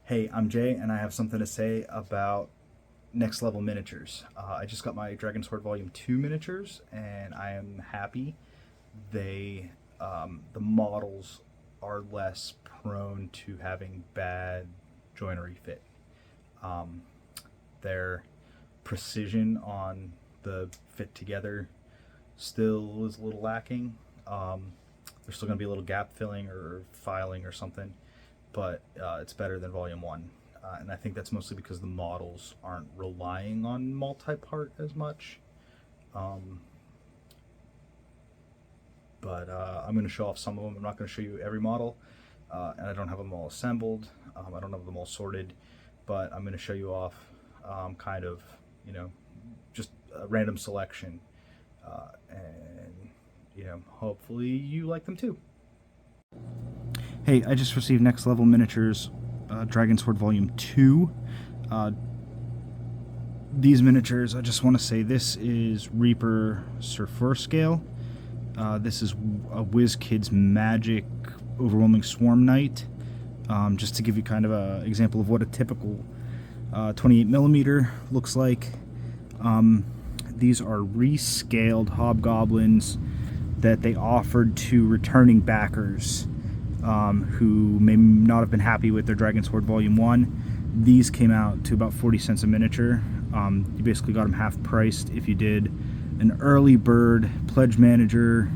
Hey, I'm Jay, and I have something to say about Next Level Miniatures. I just got my Dragons Horde Volume 2 miniatures, and I am happy. The models are less prone to having bad joinery fit. Their precision on the fit together still is a little lacking. There's still going to be a little gap filling or filing or something, but it's better than Volume 1. And I think that's mostly because the models aren't relying on multi-part as much. But I'm going to show off some of them. I'm not going to show you every model, and I don't have them all assembled. I don't have them all sorted, but I'm going to show you off kind of, just a random selection. And, hopefully you like them too. Hey, I just received Next Level Miniatures Dragons Horde Volume 2. These miniatures, I just want to say, this is Reaper Surfer Scale. This is a WizKids Magic Overwhelming Swarm Knight. Just to give you kind of an example of what a typical 28mm looks like. These are rescaled hobgoblins that they offered to returning backers who may not have been happy with their Dragons Horde Volume 1. These came out to about 40 cents a miniature. You basically got them half priced if you did an early bird pledge manager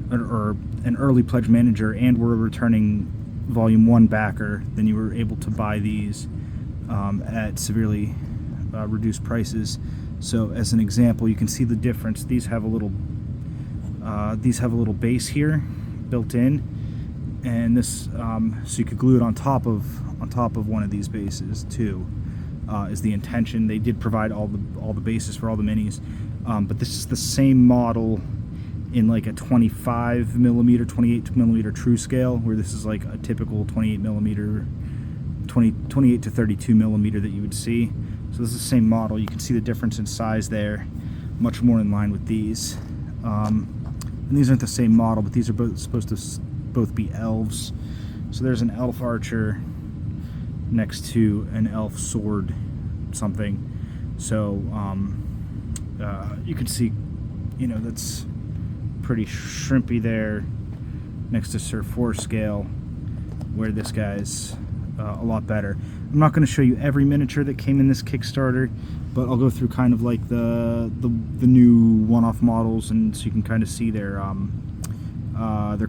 or an early pledge manager and were a returning Volume 1 backer. Then you were able to buy these at severely reduced prices. So as an example, you can see the difference. These have a little base here built in, and this so you could glue it on top of one of these bases too. Is the intention. They did provide all the bases for all the minis, but this is the same model in like a 25mm, 28mm true scale, where this is like a typical 28mm, 28 to 32mm that you would see. So this is the same model. You can see the difference in size there, much more in line with these. And these aren't the same model, but these are both supposed to both be elves. So there's an elf archer next to an elf sword something. So you can see, that's pretty shrimpy there next to Sir 4 scale, where this guy's a lot better. I'm not going to show you every miniature that came in this Kickstarter, but I'll go through kind of like the new one-off models, and so you can kind of see their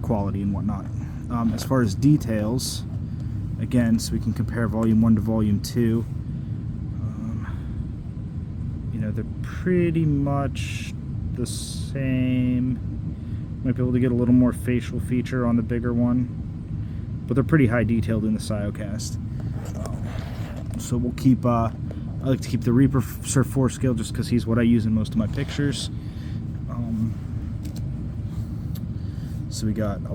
quality and whatnot. As far as details, again, so we can compare Volume 1 to Volume 2. They're pretty much the same. Might be able to get a little more facial feature on the bigger one, but they're pretty high detailed in the Sciocast. So we'll keep, I like to keep the Reaper Sir 4 scale just because he's what I use in most of my pictures. So we got a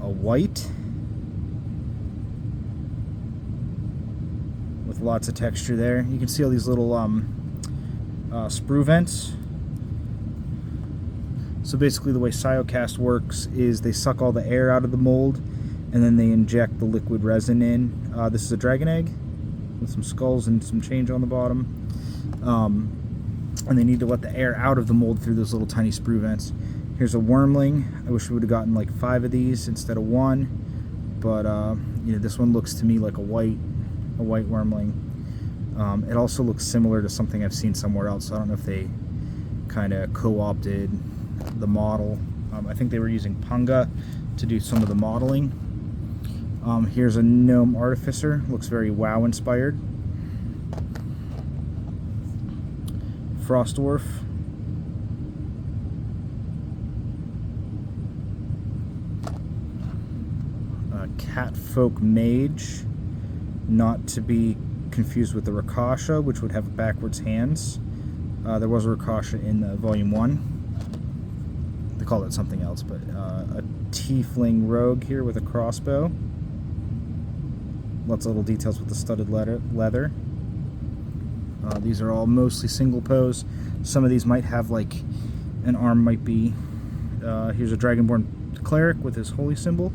white with lots of texture there. You can see all these little sprue vents. So basically the way Sciocast works is they suck all the air out of the mold and then they inject the liquid resin in. This is a dragon egg with some skulls and some change on the bottom. And they need to let the air out of the mold through those little tiny sprue vents. Here's a wormling. I wish we would have gotten like 5 of these instead of 1, but this one looks to me like a white wormling. It also looks similar to something I've seen somewhere else, so I don't know if they kind of co-opted the model. I think they were using Punga to do some of the modeling. Here's a gnome artificer. Looks very WoW inspired. Frost dwarf. Catfolk mage, not to be confused with the Rakasha, which would have backwards hands. There was a Rakasha in Volume 1. They call it something else, but a tiefling rogue here with a crossbow. Lots of little details with the studded leather. These are all mostly single pose. Some of these might have like an arm might be. Here's a Dragonborn cleric with his holy symbol.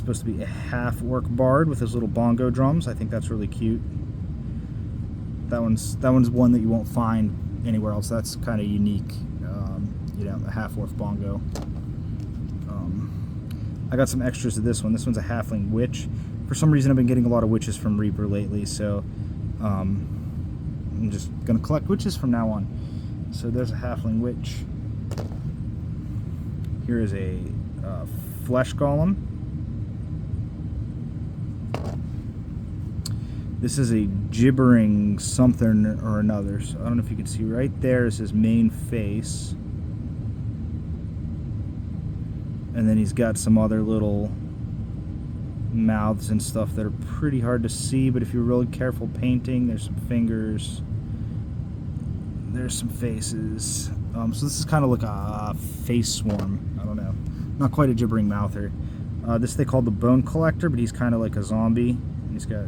supposed to be a half-orc bard with his little bongo drums. I think that's really cute. That one's one that you won't find anywhere else. That's kind of unique, you know, a half-orc bongo. I got some extras to this one. This one's a halfling witch. For some reason, I've been getting a lot of witches from Reaper lately, so I'm just gonna collect witches from now on. So there's a halfling witch. Here is a flesh golem. This is a gibbering something or another. So I don't know if you can see, right there is his main face. And then he's got some other little mouths and stuff that are pretty hard to see, but if you're really careful painting, there's some fingers, there's some faces. So this is kind of like a face swarm. I don't know. Not quite a gibbering mouther. This they call the Bone Collector, but he's kind of like a zombie. And he's got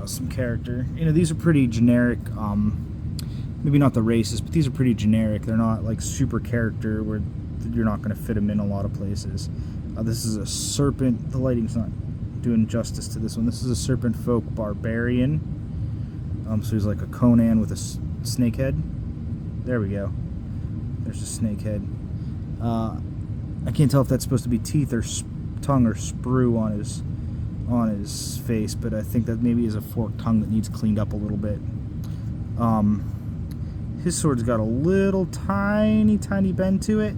some character. You know, these are pretty generic. Maybe not the races, but these are pretty generic. They're not like super character where you're not going to fit them in a lot of places. This is a serpent. The lighting's not doing justice to this one. This is a serpent folk barbarian. So he's like a Conan with a snake head. There we go. There's a snake head. I can't tell if that's supposed to be teeth or tongue or sprue on his face, but I think that maybe is a forked tongue that needs cleaned up a little bit. His sword's got a little tiny bend to it.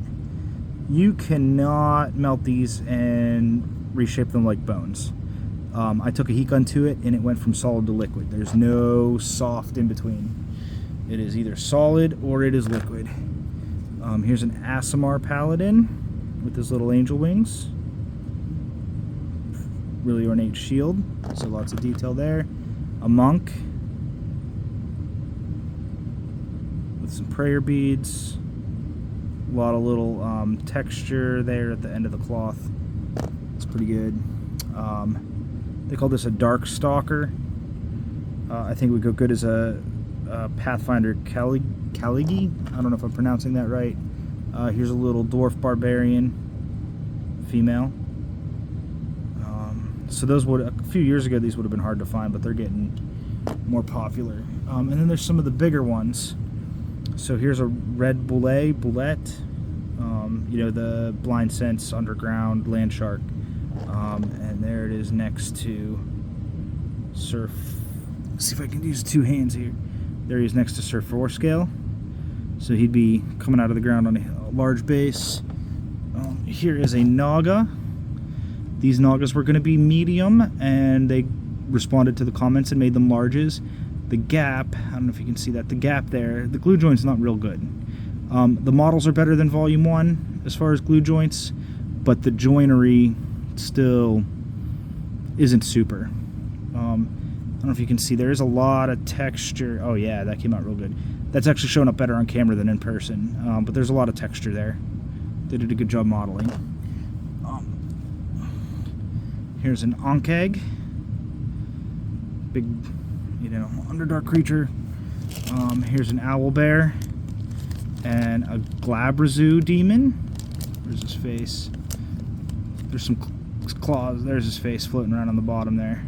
You cannot melt these and reshape them like bones. I took a heat gun to it and it went from solid to liquid. There's no soft in between. It is either solid or it is liquid. Here's an Aasimar paladin with his little angel wings. Really ornate shield, so lots of detail there. A monk with some prayer beads. A lot of little texture there at the end of the cloth. It's pretty good. They call this a dark stalker. I think it would go good as a Pathfinder Kaligi. I don't know if I'm pronouncing that right. Here's a little dwarf barbarian, female. So those would, a few years ago, these would have been hard to find, but they're getting more popular. And then there's some of the bigger ones. So here's a red boulette. You know, the Blind Sense Underground Land Shark. And there it is next to Surf. Let's see if I can use two hands here. There he is next to Sir Forescale. So he'd be coming out of the ground on a large base. Here is a Naga. These Nagas were going to be medium, and they responded to the comments and made them larges. The gap, I don't know if you can see that, the gap there, the glue joint's not real good. The models are better than Volume 1 as far as glue joints, but the joinery still isn't super. I don't know if you can see, there is a lot of texture. Oh yeah, that came out real good. That's actually showing up better on camera than in person, but there's a lot of texture there. They did a good job modeling. Here's an Onkeg, big, you know, Underdark creature. Here's an Owlbear and a Glabrazu demon. Where's his face? There's some claws. There's his face floating around on the bottom there.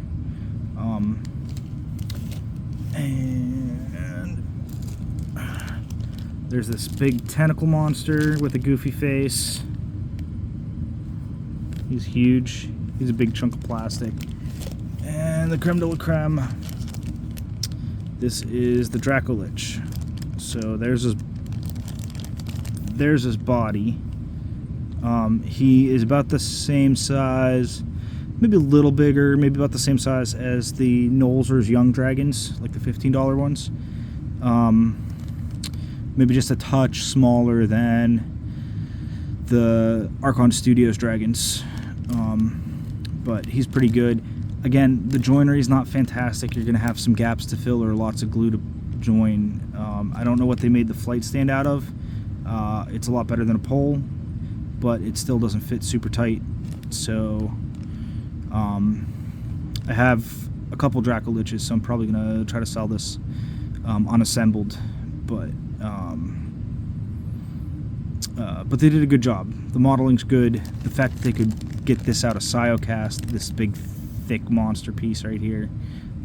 And there's this big tentacle monster with a goofy face. He's huge. He's a big chunk of plastic. And the creme de la creme. This is the Dracolich. So there's his body. He is about the same size, maybe a little bigger, maybe about the same size as the Nolzur's Young Dragons, like the $15 ones. Maybe just a touch smaller than the Archon Studios Dragons. But he's pretty good. Again, the joinery is not fantastic. You're going to have some gaps to fill or lots of glue to join. I don't know what they made the flight stand out of. It's a lot better than a pole, but it still doesn't fit super tight. So I have a couple Dracoliches, so I'm probably going to try to sell this unassembled. But But they did a good job. The modeling's good. The fact that they could get this out of Sciocast, this big thick monster piece right here,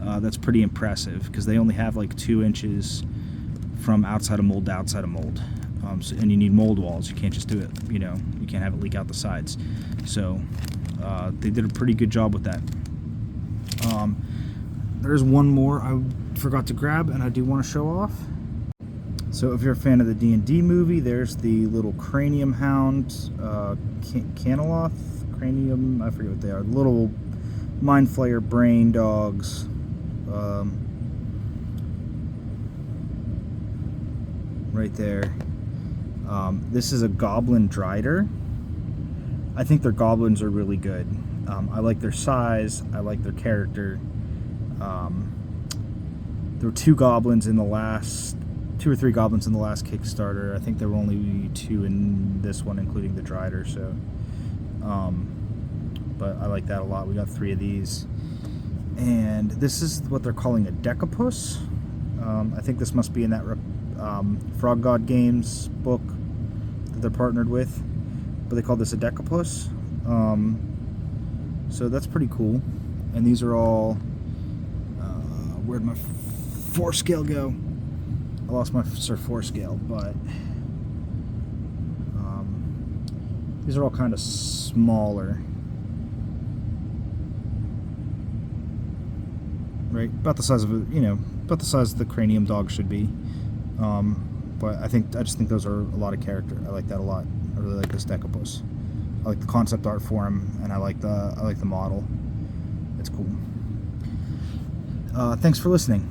that's pretty impressive, because they only have like 2 inches from outside of mold to outside of mold. And you need mold walls. You can't just do it, you can't have it leak out the sides. So they did a pretty good job with that. There's one more I forgot to grab and I do want to show off. So if you're a fan of the D&D movie, there's the little cranium hound, Caneloth, cranium, I forget what they are, little mind flayer brain dogs. Right there. This is a goblin drider. I think their goblins are really good. I like their size, I like their character. There were 2 goblins in the last 2 or 3 goblins in the last Kickstarter. I think there were only 2 in this one, including the Drider. So, but I like that a lot. We got 3 of these, and this is what they're calling a Decapus. I think this must be in that Frog God Games book that they're partnered with, but they call this a Decapus. So that's pretty cool. And these are all. Where'd my 4 scale go? I lost my Sir 4 scale, but these are all kind of smaller, right? About the size of about the size the cranium dog should be. But I just think those are a lot of character. I like that a lot. I really like this Decapus. I like the concept art for him, and I like the model. It's cool. Thanks for listening.